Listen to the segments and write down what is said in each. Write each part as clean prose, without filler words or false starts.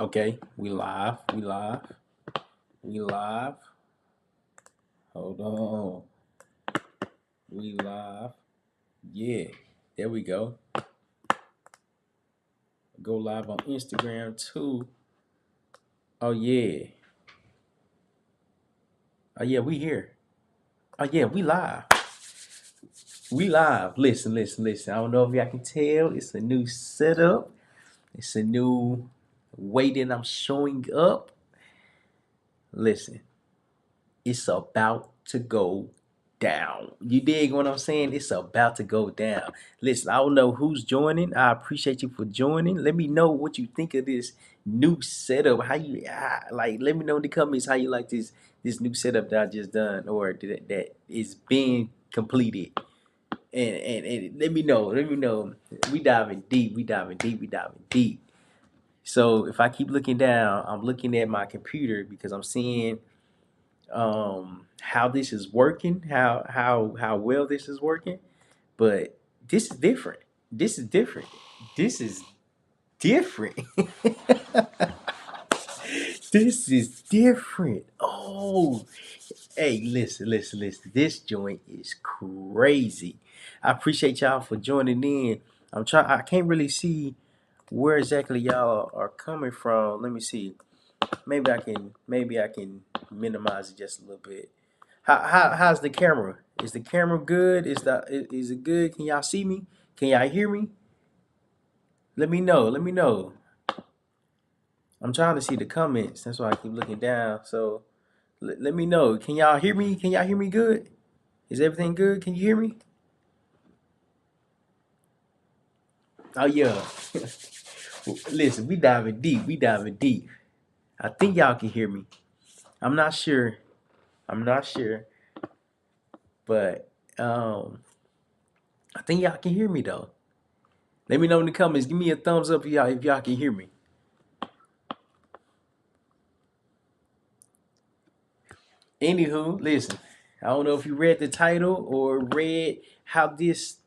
Okay, we live. We live. We live. Hold on. We live. Yeah, there we go. Go live on Instagram too. Oh yeah. Oh yeah, we here. Oh yeah, we live. We live. Listen, listen, listen. I don't know if y'all can tell. It's a new setup. It's a new way that I'm showing up. Listen, it's about to go down. You dig what I'm saying? It's about to go down. Listen, I don't know who's joining. I appreciate you for joining. Let me know what you think of this new setup. How you like? Let me know in the comments how you like this new setup that I just done or that is being completed. And let me know. Let me know. We diving deep. We diving deep. We diving deep. So if I keep looking down, I'm looking at my computer because I'm seeing how this is working, how well this is working. But this is different. This is different. This is different. This is different. Oh, hey, listen, listen, listen. This joint is crazy. I appreciate y'all for joining in. I can't really see where exactly y'all are coming from. Let me see. Maybe I can minimize it just a little bit. How's the camera? Is the camera good? Is it good? Can y'all see me? Can y'all hear me? Let me know. Let me know. I'm trying to see the comments. That's why I keep looking down. So let me know. Can y'all hear me? Can y'all hear me good? Is everything good? Can you hear me? Oh yeah. Listen, we diving deep. We diving deep. I think y'all can hear me. I'm not sure. I'm not sure. But I think y'all can hear me though. Let me know in the comments. Give me a thumbs up if y'all can hear me. Anywho, listen. I don't know if you read the title or read how this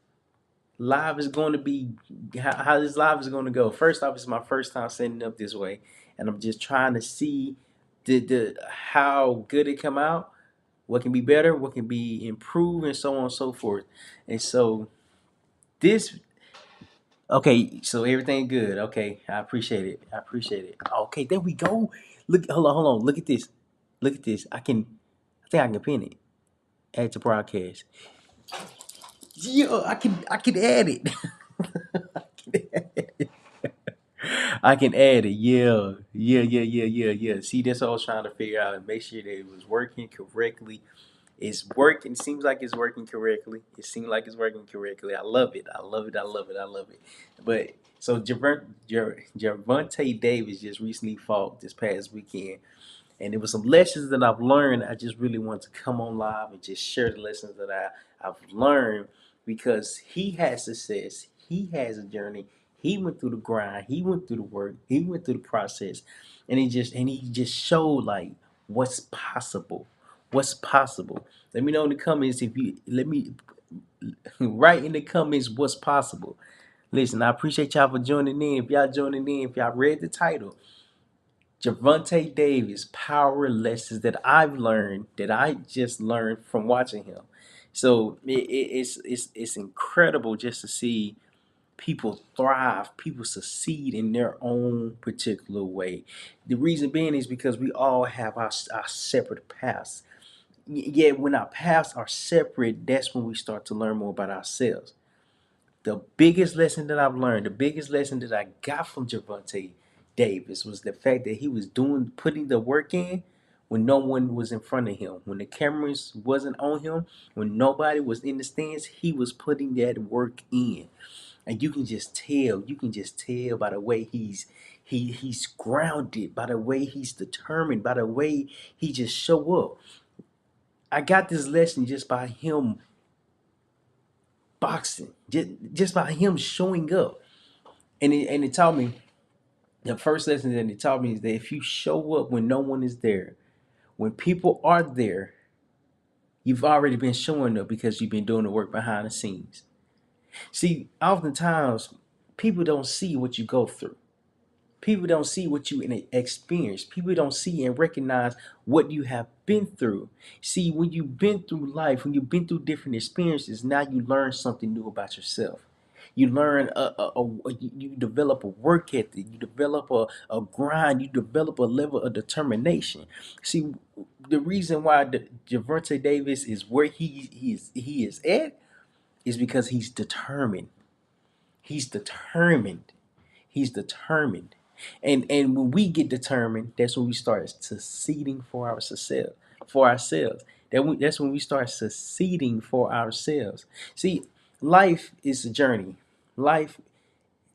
live is going to be, how this live is going to go. First off, it's my first time setting up this way, and I'm just trying to see the how good it come out, what can be better, what can be improved, and so on and so forth. And so this, okay, so everything good. Okay, I appreciate it. I appreciate it. Okay, there we go. Look, hold on. Look at this. Look at this. I think I can pin it. Add to broadcast. Yeah, I can add it. I can add it. I can add it. Yeah. Yeah, yeah, yeah, yeah, yeah. See, that's what I was trying to figure out and make sure that it was working correctly. It's working. Seems like it's working correctly. It seems like it's working correctly. I love it. I love it. I love it. I love it. But so Gervonta Davis just recently fought this past weekend. And there was some lessons that I've learned. I just really want to come on live and just share the lessons that I've learned because he had success. He has a journey. He went through the grind. He went through the work. He went through the process. And he just showed like what's possible. What's possible. Let me know in the comments if you let me write in the comments what's possible. Listen, I appreciate y'all for joining in. If y'all joining in, if y'all read the title, Gervonta Davis power lessons that I've learned that I just learned from watching him. So it's incredible just to see people thrive, people succeed in their own particular way. The reason being is because we all have our separate paths. Yet when our paths are separate, that's when we start to learn more about ourselves. The biggest lesson that I've learned, the biggest lesson that I got from Gervonta Davis was the fact that he was putting the work in when no one was in front of him, when the cameras wasn't on him, when nobody was in the stands, he was putting that work in. And you can just tell by the way he's grounded, by the way he's determined, by the way he just show up. I got this lesson just by him boxing, just by him showing up. And it taught me, the first lesson that it taught me is that if you show up when no one is there, when people are there, you've already been showing up because you've been doing the work behind the scenes. See, oftentimes people don't see what you go through. People don't see what you experience. People don't see and recognize what you have been through. See, when you've been through life, when you've been through different experiences, now you learn something new about yourself. You learn, you develop a work ethic, you develop a grind, you develop a level of determination. See, the reason why Gervonta Davis is where he is at is because he's determined. He's determined. He's determined. And when we get determined, that's when we start succeeding for our success, for ourselves. That's when we start succeeding for ourselves. See, life is a journey. Life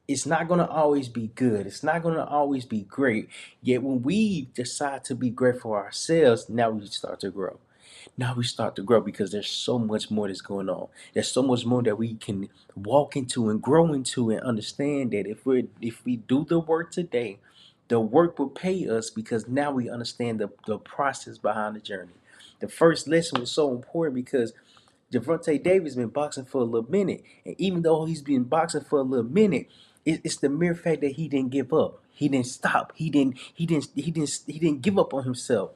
is not going to always be good. It's not going to always be great. Yet when we decide to be great for ourselves, now we start to grow. Now we start to grow because there's so much more that's going on. There's so much more that we can walk into and grow into and understand that if we do the work today, the work will pay us because now we understand the process behind the journey. The first lesson was so important because Gervonta Davis been boxing for a little minute, and even though he's been boxing for a little minute, it's the mere fact that he didn't give up. He didn't stop. He didn't give up on himself.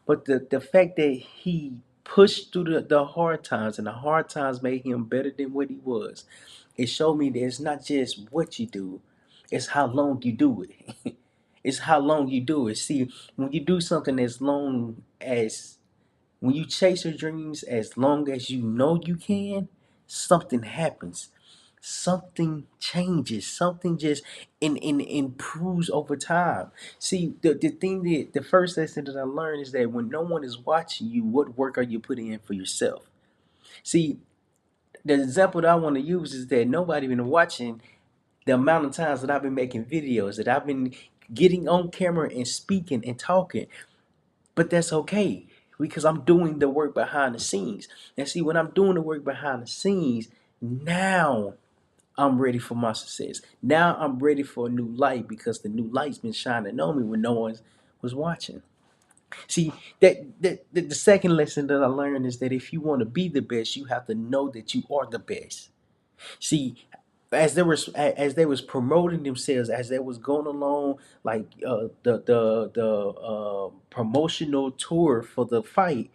But the fact that he pushed through the hard times, and the hard times made him better than what he was. It showed me that it's not just what you do, it's how long you do it. It's how long you do it. See, when you do something as long as when you chase your dreams as long as you know you can, something happens. Something changes. Something just improves over time. See, the thing that the first lesson that I learned is that when no one is watching you, what work are you putting in for yourself? See, the example that I want to use is that nobody been watching the amount of times that I've been making videos, that I've been getting on camera and speaking and talking. But that's okay because I'm doing the work behind the scenes. And see, when I'm doing the work behind the scenes, now I'm ready for my success. Now I'm ready for a new light because the new light's been shining on me when no one was watching. See, the second lesson that I learned is that if you want to be the best, you have to know that you are the best. See, as they was promoting themselves, as they was going along, like the promotional tour for the fight,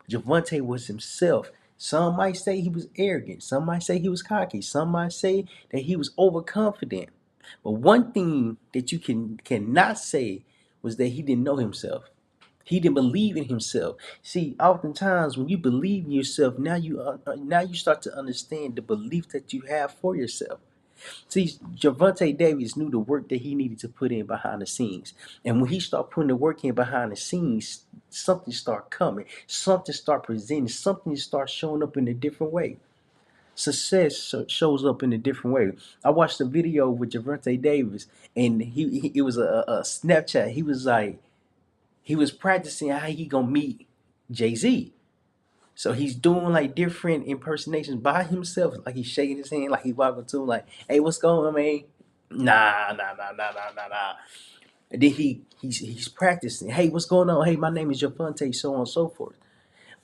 Gervonta was himself. Some might say he was arrogant. Some might say he was cocky. Some might say that he was overconfident. But one thing that you cannot say was that he didn't know himself. He didn't believe in himself. See, oftentimes when you believe in yourself, now you start to understand the belief that you have for yourself. See, Gervonta Davis knew the work that he needed to put in behind the scenes, and when he started putting the work in behind the scenes, something start coming, something start presenting, something start showing up in a different way. Success shows up in a different way. I watched a video with Gervonta Davis, and it was a Snapchat. He was practicing how he gonna meet Jay-Z. So he's doing like different impersonations by himself. Like he's shaking his hand, like he walking to him, like, "Hey, what's going on, man?" Nah, nah, nah, nah, nah, nah, nah. And then he's practicing. "Hey, what's going on? Hey, my name is Gervonta," so on and so forth.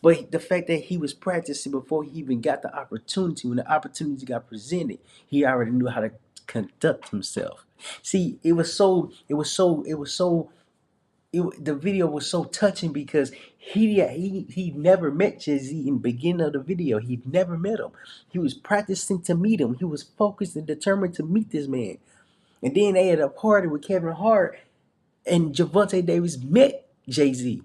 But the fact that he was practicing before he even got the opportunity, when the opportunity got presented, he already knew how to conduct himself. See, the video was so touching because he never met Jay-Z in the beginning of the video. He never met him. He was practicing to meet him. He was focused and determined to meet this man. And then they had a party with Kevin Hart, and Gervonta Davis met Jay-Z.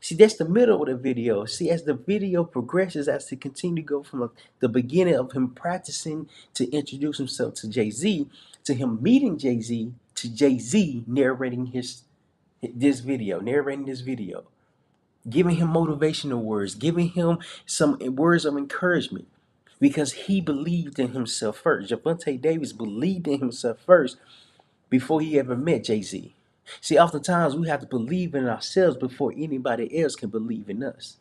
See, that's the middle of the video. See, as the video progresses, as they continue to go from the beginning of him practicing to introduce himself to Jay-Z, to him meeting Jay-Z, to Jay-Z narrating this video, giving him motivational words, giving him some words of encouragement because he believed in himself first. Gervonta Davis believed in himself first before he ever met Jay-Z. See, oftentimes we have to believe in ourselves before anybody else can believe in us.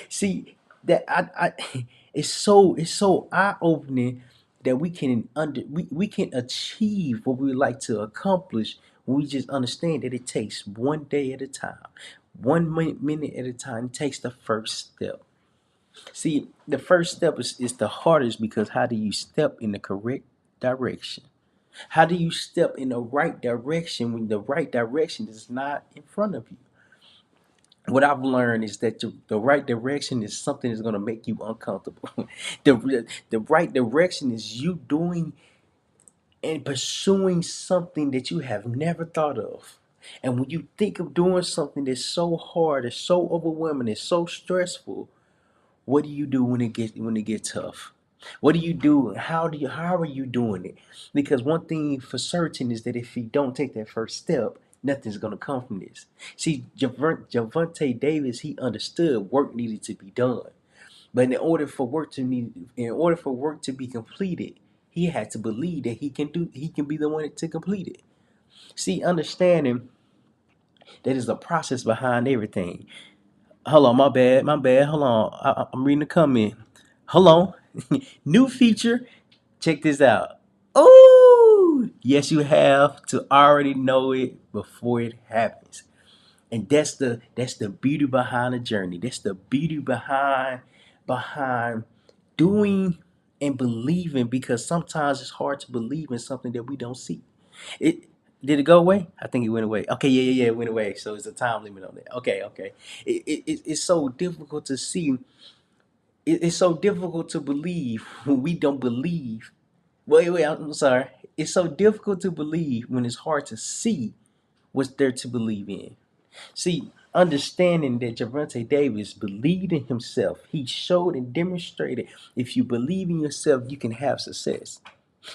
See, that it's so eye opening that we can achieve what we like to accomplish when we just understand that it takes one day at a time, 1 minute at a time. It takes the first step. See, the first step is the hardest because how do you step in the correct direction? How do you step in the right direction when the right direction is not in front of you? What I've learned is that the right direction is something that's going to make you uncomfortable. The right direction is you doing and pursuing something that you have never thought of. And when you think of doing something that's so hard, it's so overwhelming, it's so stressful, what do you do when it gets tough? What do you do? How are you doing it? Because one thing for certain is that if you don't take that first step, nothing's gonna come from this. See, Gervonta Davis, he understood work needed to be done. But in order for work to be completed, he had to believe that he can be the one to complete it. See, understanding that is a process behind everything. Hold on, my bad. Hold on, I'm reading the comment. Hold on, new feature. Check this out. Oh, yes, you have to already know it before it happens. And that's the beauty behind the journey. That's the beauty behind doing and believing, because sometimes it's hard to believe in something that we don't see. It did it go away? I think it went away. Okay, yeah, it went away. So it's a time limit on it. Okay. It's so difficult to see. It's so difficult to believe when we don't believe. Wait, I'm sorry. It's so difficult to believe when it's hard to see what's there to believe in. See, understanding that Gervonta Davis believed in himself, he showed and demonstrated if you believe in yourself, you can have success.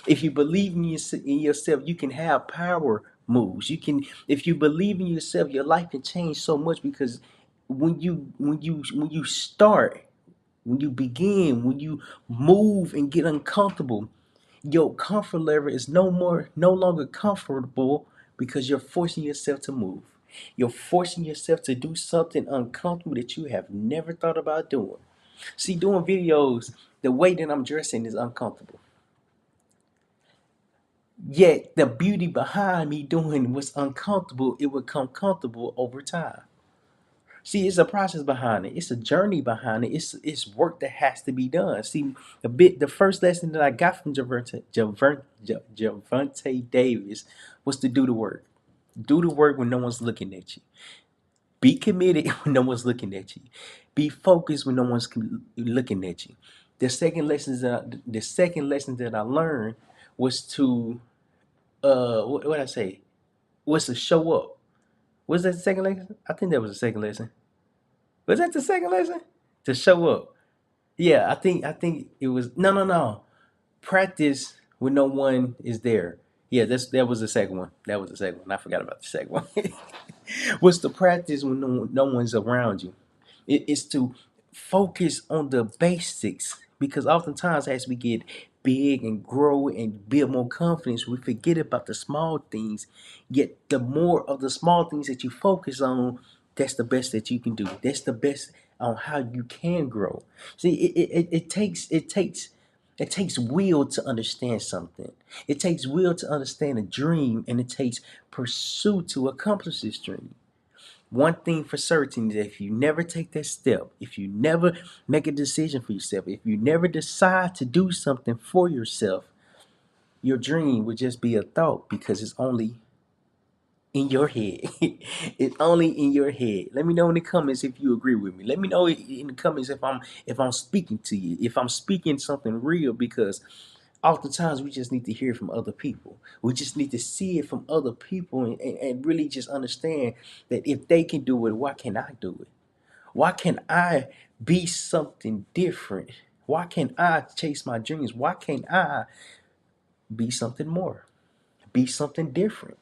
If you believe in yourself, you can have power moves. If you believe in yourself, your life can change so much, because when you start, when you begin, when you move and get uncomfortable, your comfort level is no longer comfortable, because you're forcing yourself to move. You're forcing yourself to do something uncomfortable that you have never thought about doing. See, doing videos, the way that I'm dressing is uncomfortable. Yet the beauty behind me doing what's uncomfortable, it will come comfortable over time. See, it's a process behind it. It's a journey behind it. It's work that has to be done. See, the first lesson that I got from Gervonta Davis was to do the work. Do the work when no one's looking at you. Be committed when no one's looking at you. Be focused when no one's looking at you. The second lesson that I learned was to what I say was to show up. Was that the second lesson? I think that was the second lesson. Was that the second lesson? To show up. Yeah, I think it was no. Practice when no one is there. Yeah, that was the second one. That was the second one. I forgot about the second one. Was to practice when no one's around you. It's to focus on the basics, because oftentimes as we get big and grow and build more confidence, we forget about the small things. Yet the more of the small things that you focus on, that's the best that you can do. That's the best on how you can grow. See, it takes will to understand something. It takes will to understand a dream, and it takes pursuit to accomplish this dream. One thing for certain is that if you never take that step, if you never make a decision for yourself, if you never decide to do something for yourself, your dream would just be a thought, because it's only in your head. It's only in your head. Let me know in the comments if you agree with me. Let me know in the comments if I'm speaking to you, if I'm speaking something real, because oftentimes we just need to hear from other people. We just need to see it from other people, and really just understand that if they can do it, why can't I do it? Why can't I be something different? Why can't I chase my dreams? Why can't I be something more? Be something different?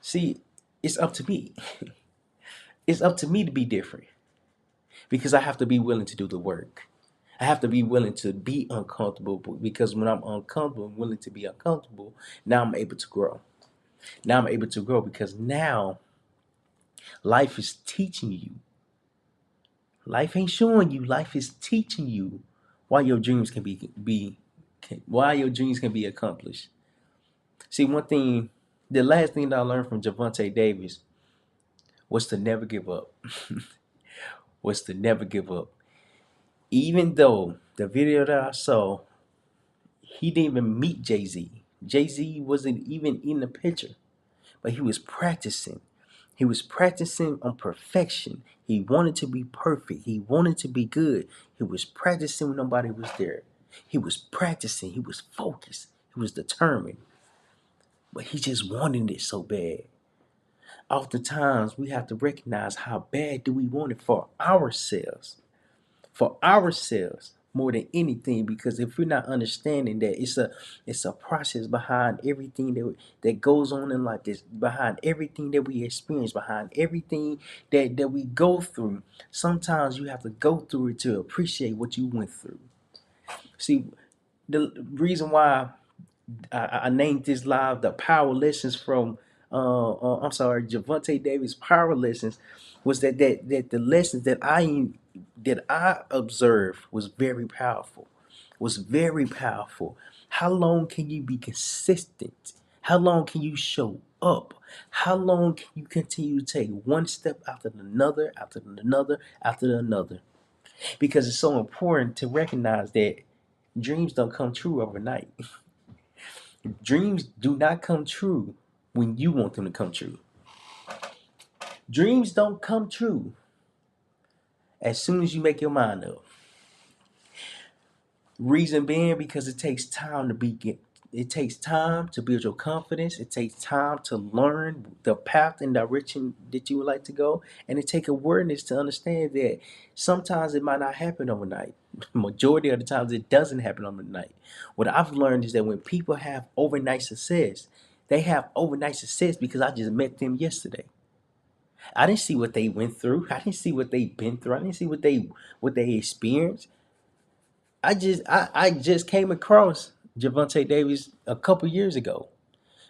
See, it's up to me. It's up to me to be different, because I have to be willing to do the work. I have to be willing to be uncomfortable, because when I'm uncomfortable and willing to be uncomfortable, now I'm able to grow. Now I'm able to grow, because now life is teaching you. Life ain't showing you. Life is teaching you why your dreams why your dreams can be accomplished. See, the last thing that I learned from Gervonta Davis was to never give up. Was to never give up. Even though the video that I saw, he didn't even meet Jay-Z. Jay-Z wasn't even in the picture, but he was practicing. He was practicing on perfection. He wanted to be perfect. He wanted to be good. He was practicing when nobody was there. He was practicing. He was focused. He was determined. But he just wanted it so bad. Oftentimes, we have to recognize how bad do we want it for ourselves. For ourselves more than anything, because if we're not understanding that it's a process behind everything that goes on in life, this behind everything that we experience, behind everything that we go through, sometimes you have to go through it to appreciate what you went through. See, the reason why I named this live the power lessons from Gervonta Davis power lessons was that the lessons that I observed was very powerful. Was very powerful. How long can you be consistent? How long can you show up? How long can you continue to take one step after another, after another, after another? Because it's so important to recognize that dreams don't come true overnight. Dreams do not come true when you want them to come true. Dreams don't come true as soon as you make your mind up. Reason being because it takes time to build your confidence. It takes time to learn the path and direction that you would like to go. And it takes awareness to understand that sometimes it might not happen overnight. Majority of the times it doesn't happen overnight. What I've learned is that when people have overnight success, they have overnight success because I just met them yesterday. I didn't see what they went through. I didn't see what they've been through. I didn't see what they experienced. I just came across Gervonta Davis a couple years ago,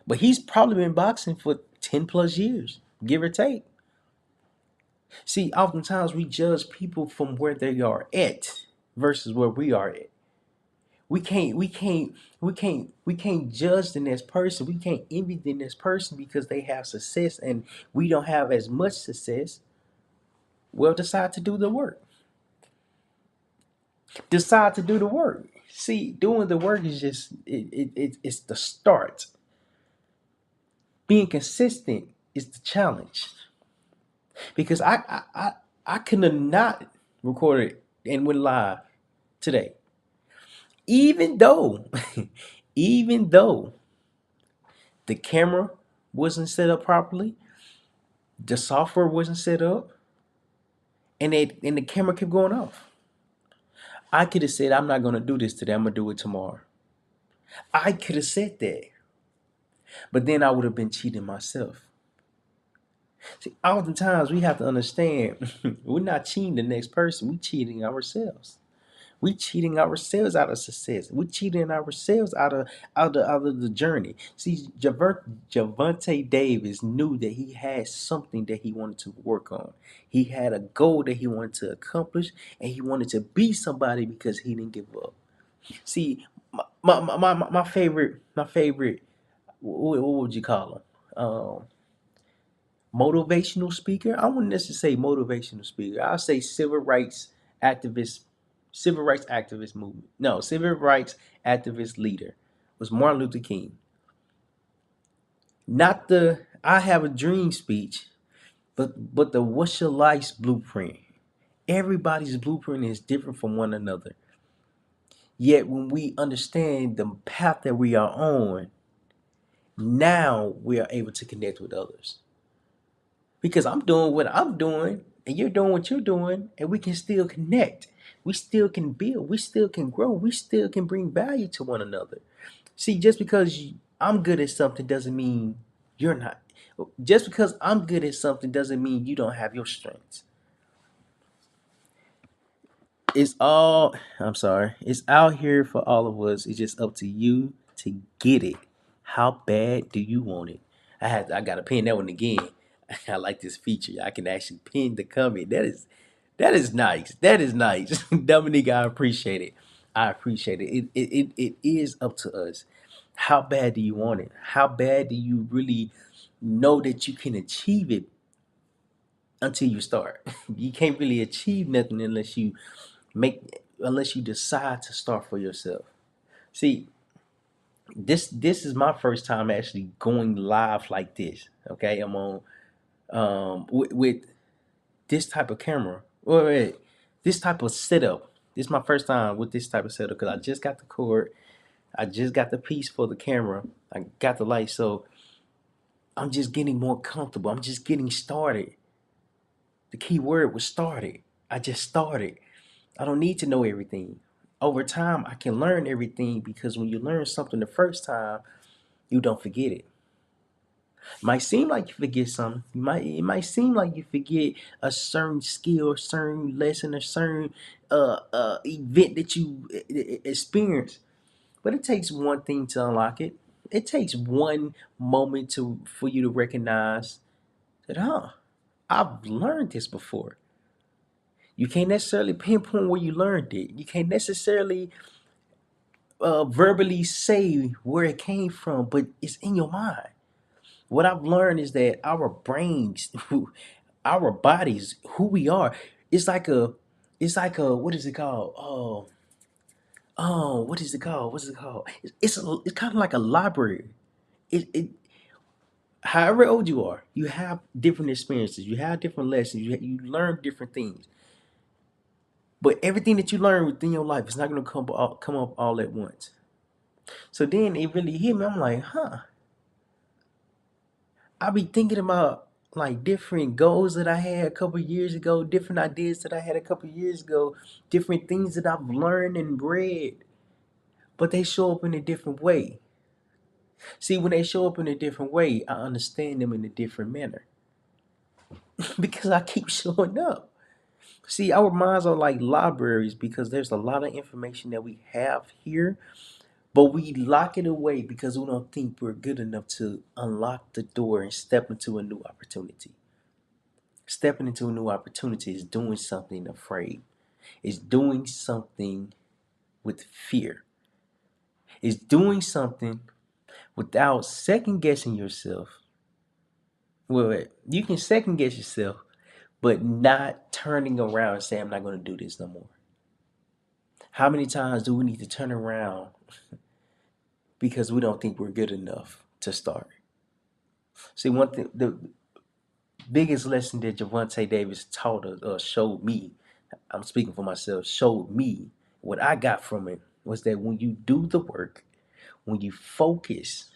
but he's probably been boxing for 10 plus years, give or take. See, oftentimes we judge people from where they are at versus where we are at. We can't judge the next person. We can't envy the next person because they have success and we don't have as much success. Well, decide to do the work. Decide to do the work. See, doing the work is just it's the start. Being consistent is the challenge. Because I could have not recorded and went live today. Even though even though the camera wasn't set up properly, the software wasn't set up, and the camera kept going off. I could have said, I'm not gonna do this today, I'm gonna do it tomorrow. I could have said that. But then I would have been cheating myself. See, oftentimes we have to understand we're not cheating the next person, we're cheating ourselves. We cheating ourselves out of success. We cheating ourselves out of the journey. See, Gervonta Davis knew that he had something that he wanted to work on. He had a goal that he wanted to accomplish, and he wanted to be somebody because he didn't give up. See, my favorite. What would you call him? Motivational speaker. I wouldn't necessarily say motivational speaker. I'll say activist civil rights activist movement. No, civil rights activist leader was Martin Luther King. Not the I have a dream speech, but the what's your life's blueprint. Everybody's blueprint is different from one another. Yet when we understand the path that we are on, now we are able to connect with others. Because I'm doing what I'm doing and you're doing what you're doing, and we can still connect. We still can build. We still can grow. We still can bring value to one another. See, just because I'm good at something doesn't mean you're not. Just because I'm good at something doesn't mean you don't have your strengths. It's out here for all of us. It's just up to you to get it. How bad do you want it? I gotta pin that one again. I like this feature. I can actually pin the comment. That is nice. That is nice. Dominique, I appreciate it. I appreciate it. It is up to us. How bad do you want it? How bad do you really know that you can achieve it until you start? You can't really achieve nothing unless you decide to start for yourself. See, this is my first time actually going live like this. Okay, I'm on with this type of camera. Wait, this type of setup. This is my first time with this type of setup because I just got the cord, I just got the piece for the camera, I got the light, so I'm just getting more comfortable. I'm just getting started. The key word was started. I just started. I don't need to know everything. Over time, I can learn everything because when you learn something the first time, you don't forget it. Might seem like you forget something. It might seem like you forget a certain skill, a certain lesson, a certain event that you experience. But it takes one thing to unlock it. It takes one moment to for you to recognize that, I've learned this before. You can't necessarily pinpoint where you learned it. You can't necessarily verbally say where it came from, but it's in your mind. What I've learned is that our brains, our bodies, who we are, it's like a, what is it called? What is it called? What's it called? It's kind of like a library. It however old you are, you have different experiences, you have different lessons, you learn different things. But everything that you learn within your life is not going to come up all at once. So then it really hit me. I'm like, I be thinking about like different goals that I had a couple years ago, different ideas that I had a couple years ago, different things that I've learned and read, but they show up in a different way. See, when they show up in a different way, I understand them in a different manner because I keep showing up. See, our minds are like libraries because there's a lot of information that we have here, but we lock it away because we don't think we're good enough to unlock the door and step into a new opportunity. Stepping into a new opportunity is doing something afraid. It's doing something with fear. It's doing something without second guessing yourself. Well, you can second guess yourself, but not turning around and say, I'm not going to do this no more. How many times do we need to turn around because we don't think we're good enough to start? See, one thing, the biggest lesson that Gervonta Davis taught us, showed me, I'm speaking for myself, showed me what I got from it was that when you do the work, when you focus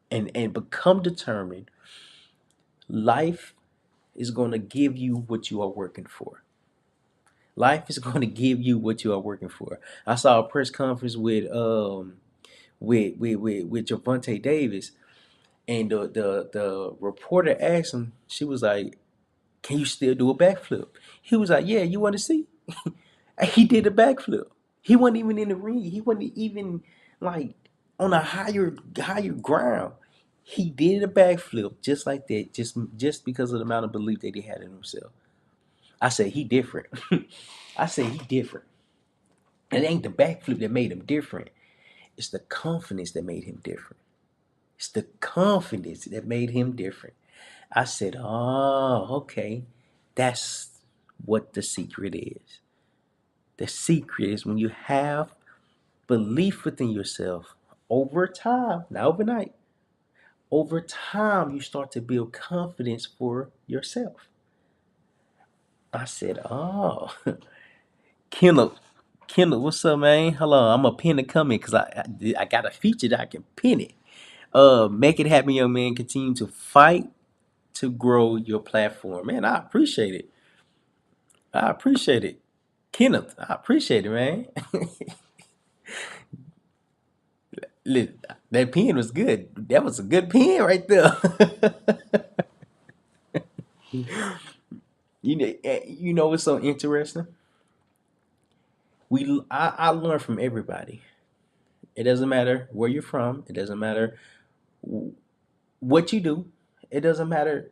and become determined, life is going to give you what you are working for. Life is going to give you what you are working for. I saw a press conference with Gervonta Davis, and the reporter asked him. She was like, "Can you still do a backflip?" He was like, "Yeah, you want to see?" He did a backflip. He wasn't even in the ring. He wasn't even like on a higher ground. He did a backflip just like that, just because of the amount of belief that he had in himself. I said he different. I said he different. And it ain't the backflip that made him different. It's the confidence that made him different. It's the confidence that made him different. I said, oh, okay. That's what the secret is. The secret is when you have belief within yourself over time, not overnight, over time, you start to build confidence for yourself. I said, oh, Kendall, Kendall, what's up, man? Hello, I'm a pin to come in because I got a feature that I can pin it. Make it happen, young man. Continue to fight to grow your platform, man. I appreciate it. I appreciate it, Kenneth. I appreciate it, man. That pen was good. That was a good pen right there. You know what's so interesting? I learn from everybody. It doesn't matter where you're from. It doesn't matter what you do. It doesn't matter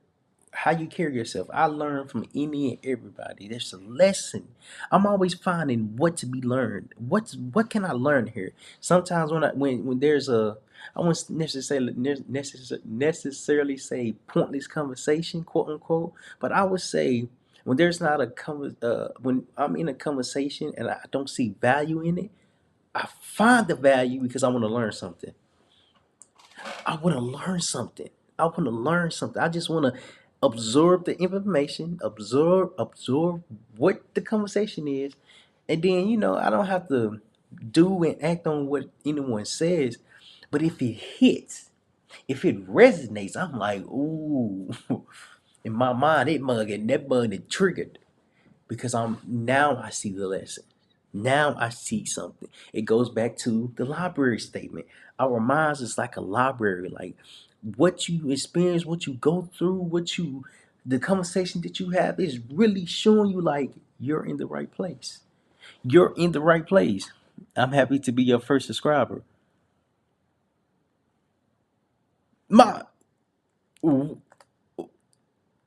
how you carry yourself. I learn from any and everybody. There's a lesson. I'm always finding what to be learned. What can I learn here? Sometimes when there's a, I won't necessarily say pointless conversation, quote unquote, but I would say when there's not when I'm in a conversation and I don't see value in it, I find the value because I want to learn something. I want to learn something. I just want to absorb the information, absorb what the conversation is, and then I don't have to do and act on what anyone says. But if it hits, if it resonates, I'm like, ooh. In my mind, that mug it triggered because I see the lesson. Now I see something. It goes back to the library statement. Our minds is like a library. Like what you experience, what you go through, the conversation that you have is really showing you like you're in the right place. You're in the right place. I'm happy to be your first subscriber. My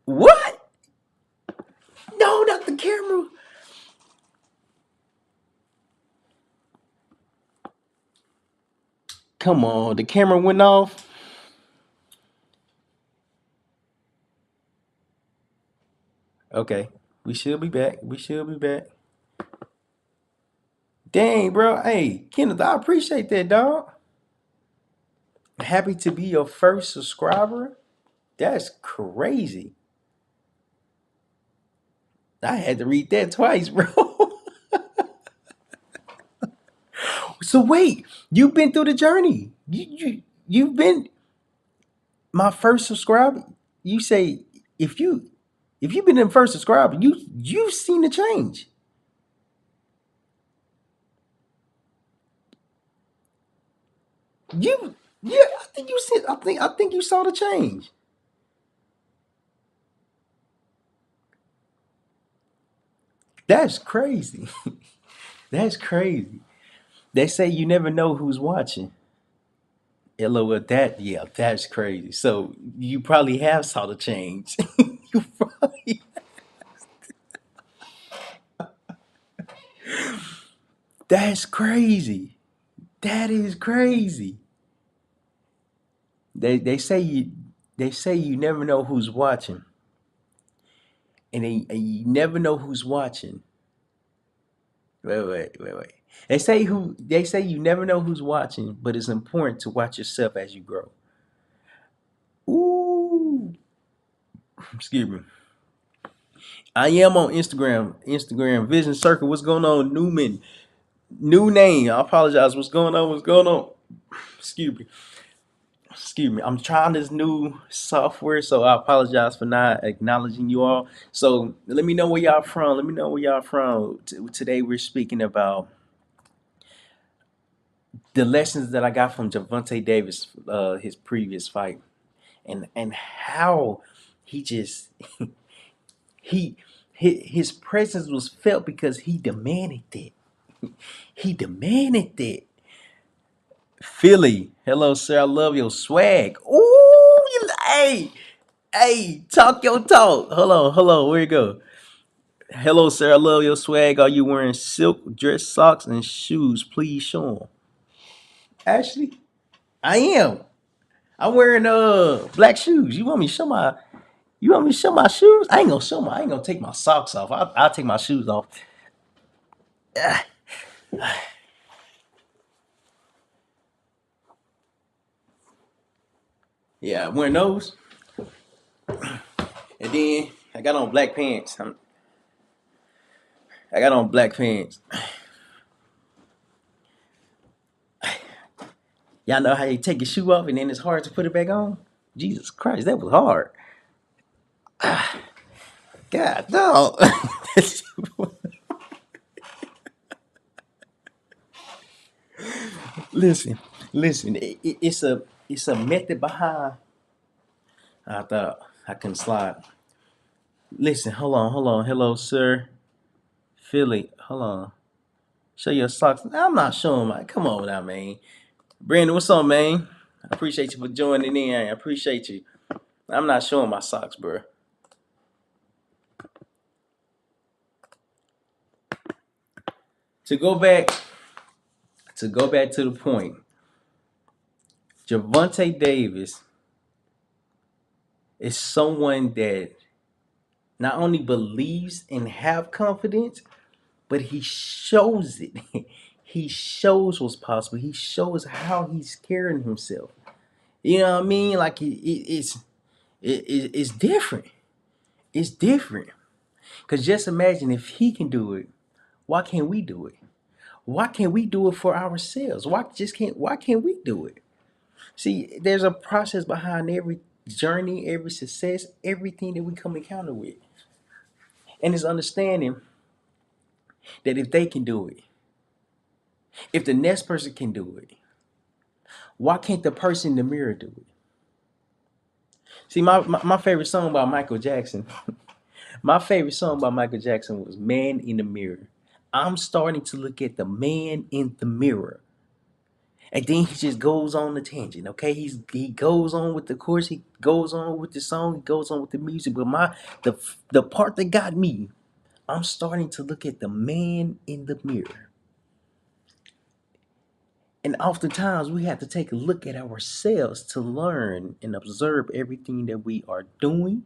what? No, not the camera. Come on, the camera went off. Okay, we should be back. We should be back. Dang, bro. Hey, Kenneth, I appreciate that, dog. Happy to be your first subscriber. That's crazy. I had to read that twice, bro. So wait, you've been through the journey. You've been my first subscriber. You say if you if you've been the first subscriber, you've seen the change. You yeah, I think you saw the change. That's crazy. That's crazy. They say you never know who's watching. LOL, that's crazy. So you probably have saw the change. You probably, that's crazy. That is crazy. They say you never know who's watching, and you never know who's watching. Wait. They say you never know who's watching, but it's important to watch yourself as you grow. Ooh, excuse me. I am on Instagram. Instagram Vision Circle. What's going on, Newman? New name. I apologize. What's going on? What's going on? Excuse me. Excuse me. I'm trying this new software, so I apologize for not acknowledging you all. So let me know where y'all from. Let me know where y'all from. Today we're speaking about the lessons that I got from Gervonta Davis, his previous fight, and how he just he his presence was felt because he demanded it. He demanded it. Philly, hello sir, I love your swag. Ooh, hey, talk your talk. Hello, where you go? Hello sir, I love your swag. Are you wearing silk dress socks and shoes? Please show them. Ashley, I am. I'm wearing black shoes. You want me to show my shoes? I ain't gonna take my socks off. I'll take my shoes off. Ah, yeah, I'm wearing those. And then I got on black pants. I got on black pants. Y'all know how you take your shoe off and then it's hard to put it back on? Jesus Christ, that was hard. God, no. listen, listen. It's a method behind. I thought I couldn't slide. Listen, hold on. Hello, sir. Philly, hold on. Show your socks. I'm not showing my. Come on now, man. Brandon, what's up, man? I appreciate you for joining in. I appreciate you. I'm not showing my socks, bro. To go back, to the point. Gervonta Davis is someone that not only believes and have confidence, but he shows it. He shows what's possible. He shows how he's carrying himself. You know what I mean? Like it's different. It's different. Cause just imagine if he can do it, why can't we do it? Why can't we do it for ourselves? Why can't we do it? See, there's a process behind every journey, every success, everything that we come encounter with. And it's understanding that if they can do it, if the next person can do it, why can't the person in the mirror do it? See, my favorite song by Michael Jackson, my favorite song by Michael Jackson was Man in the Mirror. I'm starting to look at the man in the mirror. And then he just goes on the tangent, okay? He goes on with the chorus, he goes on with the song, he goes on with the music. But the part that got me, I'm starting to look at the man in the mirror. And oftentimes we have to take a look at ourselves to learn and observe everything that we are doing,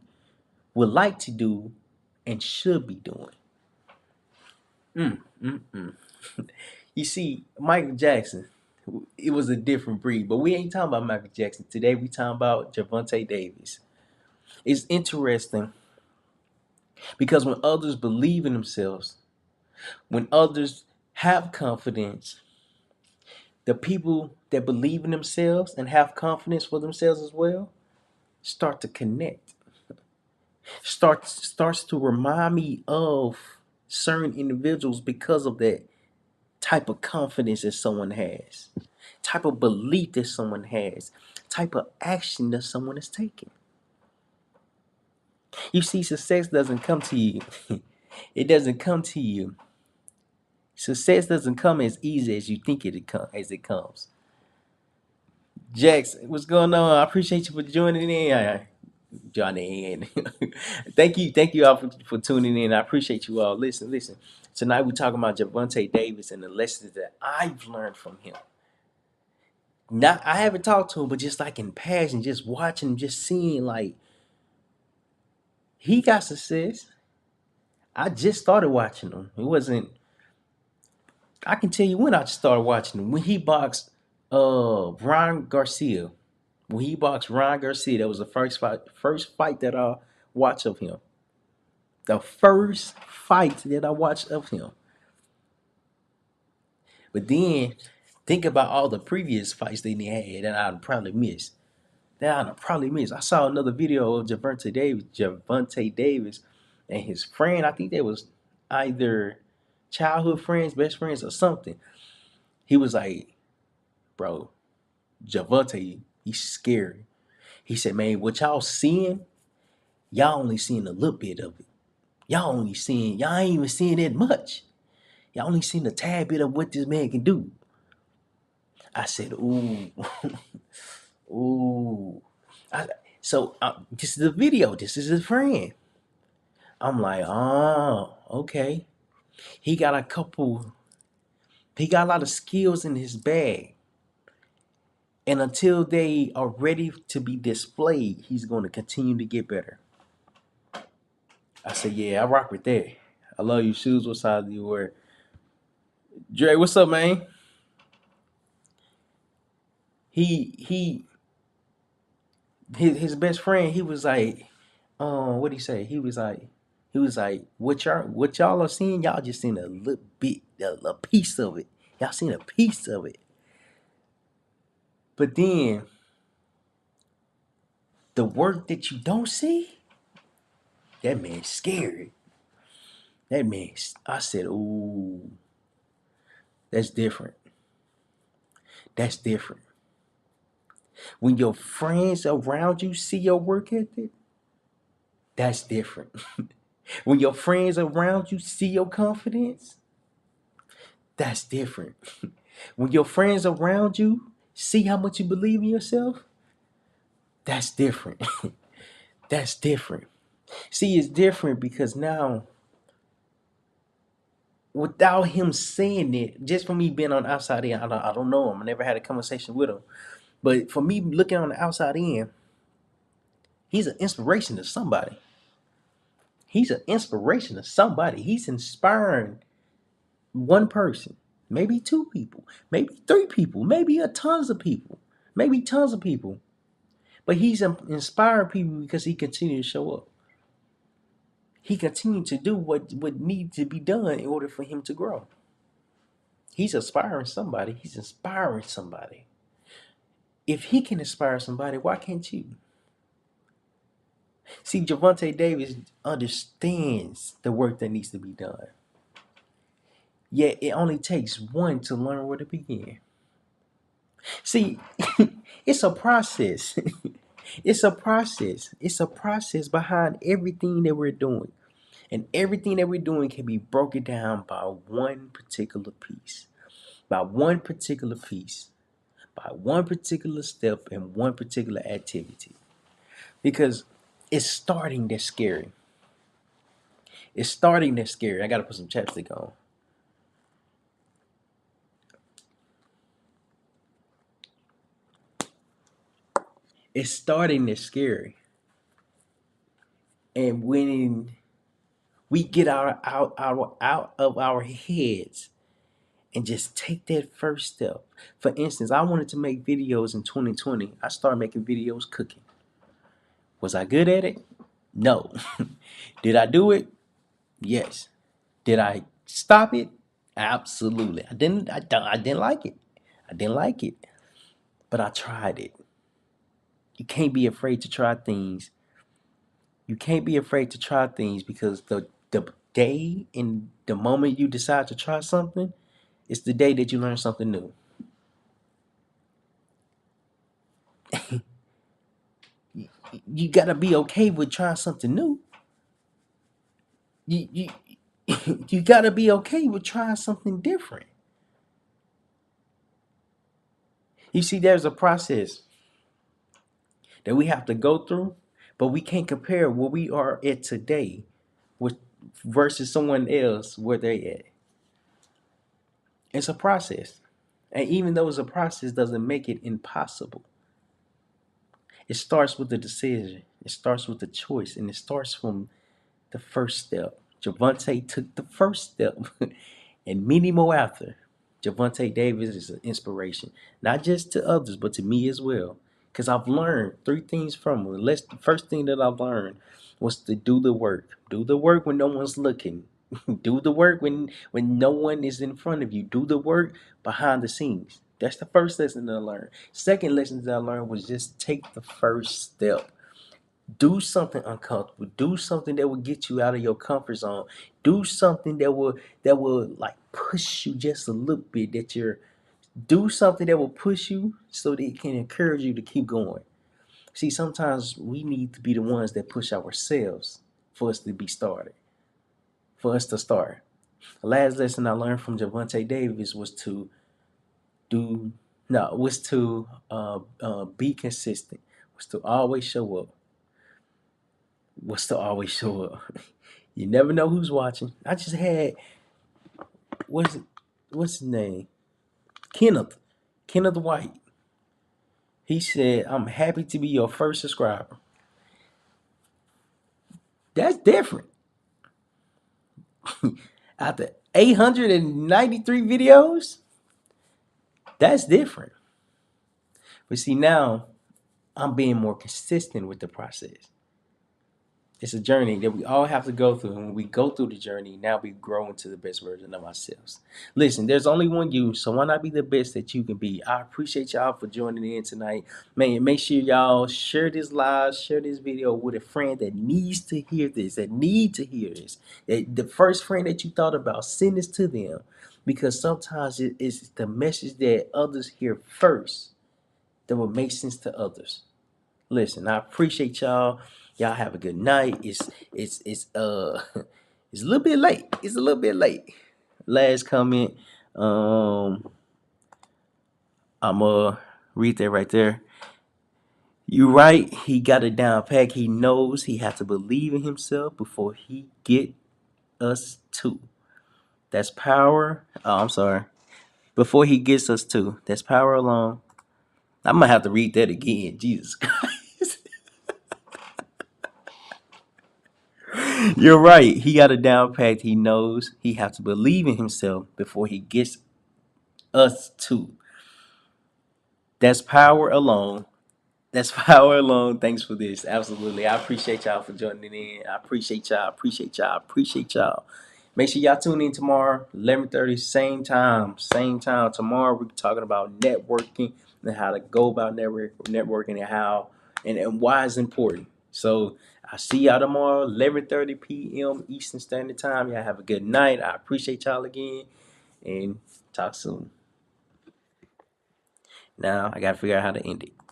would like to do, and should be doing. You see, Michael Jackson, it was a different breed, but we ain't talking about Michael Jackson today. We talking about Gervonta Davis. It's interesting because when others believe in themselves, when others have confidence, the people that believe in themselves and have confidence for themselves as well start to connect. Starts to remind me of certain individuals because of that type of confidence that someone has, type of belief that someone has, type of action that someone is taking. You see, success doesn't come to you. It doesn't come to you. Success doesn't come as easy as you think as it comes. Jax, what's going on? I appreciate you for joining in. Johnny in. Thank you all for tuning in. I appreciate you all. Listen. Tonight we're talking about Gervonta Davis and the lessons that I've learned from him. Not I haven't talked to him, but just like in passion, just watching, just seeing like he got success. I just started watching him. It wasn't. I can tell you when I started watching him. When he boxed Ron Garcia. When he boxed Ron Garcia, that was the first fight that I watched of him. The first fight that I watched of him. But then think about all the previous fights that he had that I'd probably missed. I saw another video of Gervonta Davis and his friend. I think they was either childhood friends, best friends, or something. He was like, bro, Gervonta, he's scary. He said, man, what y'all seeing, y'all only seeing a little bit of it. Y'all ain't even seeing that much. Y'all only seen a tad bit of what this man can do. I said, ooh, ooh. This is a video. This is his friend. I'm like, oh, okay. He got a lot of skills in his bag. And until they are ready to be displayed, he's going to continue to get better. I said, yeah, I rock with that. I love your shoes. What size do you wear? Dre, what's up, man? His best friend, he was like, what did he say? He was like, what y'all are seeing, y'all just seen a little bit, a piece of it. Y'all seen a piece of it. But then the work that you don't see, that man's scary. I said, ooh, that's different. That's different. When your friends around you see your work ethic, that's different. When your friends around you see your confidence, that's different. When your friends around you see how much you believe in yourself, that's different. That's different. See, it's different because now, without him saying it, just for me being on the outside in, I don't know him. I never had a conversation with him. But for me looking on the outside in, he's an inspiration to somebody. He's an inspiration to somebody. He's inspiring one person, maybe two people, maybe three people, maybe tons of people, maybe tons of people. But he's inspired people because he continued to show up. He continued to do what needs to be done in order for him to grow. He's inspiring somebody. He's inspiring somebody. If he can inspire somebody, why can't you? See, Gervonta Davis understands the work that needs to be done. Yet it only takes one to learn where to begin. See, it's a process. It's a process. It's a process behind everything that we're doing. And everything that we're doing can be broken down by one particular piece, by one particular piece, by one particular step and one particular activity. Because it's starting that's scary. It's starting that's scary. I got to put some chapstick on. It's starting that's scary. And when we get out of our heads and just take that first step. For instance, I wanted to make videos in 2020. I started making videos cooking. Was I good at it? No. Did I do it? Yes. Did I stop it? Absolutely. I didn't like it. I didn't like it. But I tried it. You can't be afraid to try things. You can't be afraid to try things because the day and the moment you decide to try something, it's the day that you learn something new. You gotta be okay with trying something new. You you gotta be okay with trying something different. You see, there's a process that we have to go through, but we can't compare where we are at today with versus someone else where they at. It's a process. And even though it's a process doesn't make it impossible. It starts with the decision. It starts with the choice. And it starts from the first step. Gervonta took the first step. And many more after. Gervonta Davis is an inspiration. Not just to others, but to me as well. Because I've learned three things from him. The first thing that I've learned was to do the work. Do the work when no one's looking. Do the work when no one is in front of you. Do the work behind the scenes. That's the first lesson that I learned. Second lesson that I learned was just take the first step. Do something uncomfortable. Do something that will get you out of your comfort zone. Do something that will like push you just a little bit. Do something that will push you so that it can encourage you to keep going. See, sometimes we need to be the ones that push ourselves for us to be started. For us to start. The last lesson I learned from Gervonta Davis was to do no was to be consistent. Was to always show up. Was to always show up. You never know who's watching. I just had what's his name? Kenneth. Kenneth White. He said, "I'm happy to be your first subscriber." That's different. After 893 videos, that's different. But see, now I'm being more consistent with the process. It's a journey that we all have to go through. And when we go through the journey, now we grow into the best version of ourselves. Listen, there's only one you, so why not be the best that you can be? I appreciate y'all for joining in tonight. Man, make sure y'all share this live, share this video with a friend that needs to hear this, that need to hear this. That the first friend that you thought about, send this to them. Because sometimes it is the message that others hear first that will make sense to others. Listen, I appreciate y'all. Y'all have a good night. It's it's it's a little bit late. It's a little bit late. Last comment. I'ma read that right there. You right. He got it down pack. He knows he has to believe in himself before he get us to. That's power. Oh, I'm sorry. Before he gets us to. That's power alone. I might have to read that again. Jesus Christ. You're right. He got a down packed. He knows he has to believe in himself before he gets us to. That's power alone. That's power alone. Thanks for this. Absolutely. I appreciate y'all for joining in. I appreciate y'all. Appreciate y'all. Appreciate y'all. Make sure y'all tune in tomorrow, 11:30, same time. Same time. Tomorrow we're talking about networking and how to go about networking and how and why it's important. So I'll see y'all tomorrow, 11:30 p.m. Eastern Standard Time. Y'all have a good night. I appreciate y'all again and talk soon. Now I gotta figure out how to end it.